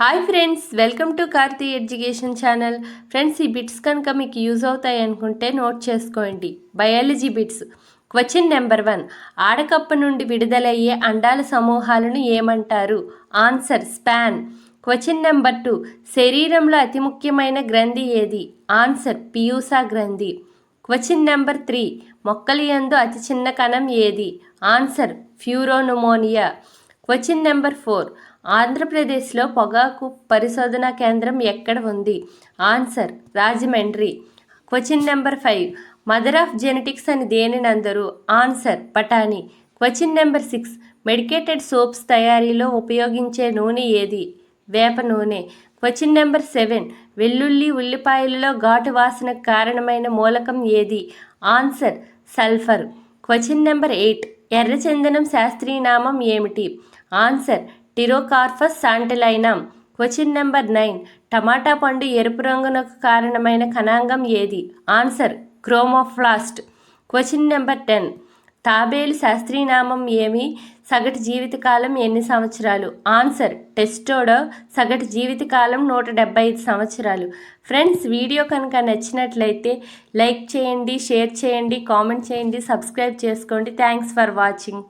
Hi friends, welcome to Karthi education channel. Friends, ఈ bits కనుక మీకు యూజ్ అవుతాయి అనుకుంటే నోట్ చేసుకోండి. Biology bits. Question number 1. ఆడకప్ప నుండి విడుదలయ్యే అండాల సమూహాలను ఏమంటారు? Answer spawn. Question number 2. శరీరంలో అతి ముఖ్యమైన గ్రంథి ఏది? ఆన్సర్ పియూసా గ్రంథి. Question number 3. మొక్కల యందు అతి చిన్న కణం ఏది? ఆన్సర్ ఫ్యూరోనుమోనియా. Question number 4. ఆంధ్రప్రదేశ్లో పొగాకు పరిశోధనా కేంద్రం ఎక్కడ ఉంది? Answer Rajahmundry. Question number 5. Mother of genetics అని దేనిని అందరు? ఆన్సర్ బఠానీ. Question number 6. మెడికేటెడ్ సోప్స్ తయారీలో ఉపయోగించే నూనె ఏది? వేప నూనె. Question number 7. వెల్లుల్లి ఉల్లిపాయలలో ఘాటు వాసనకు కారణమైన మూలకం ఏది? Answer sulphur. Question number 8. ఎర్రచందనం శాస్త్రీయనామం ఏమిటి? ఆన్సర్ టిరోకార్పస్ శాంటిలైనం. Question number 9. టమాటా పండు ఎరుపు రంగునకు కారణమైన కణాంగం ఏది? Answer chromoplast. Question number 10. తాబేలు శాస్త్రీయనామం ఏమి? సగటు జీవితకాలం ఎన్ని సంవత్సరాలు? ఆన్సర్ టెస్టోడో. సగటు జీవితకాలం 175 సంవత్సరాలు. ఫ్రెండ్స్, వీడియో కనుక నచ్చినట్లయితే లైక్ చేయండి, షేర్ చేయండి, కామెంట్ చేయండి, సబ్స్క్రైబ్ చేసుకోండి. Thanks for watching.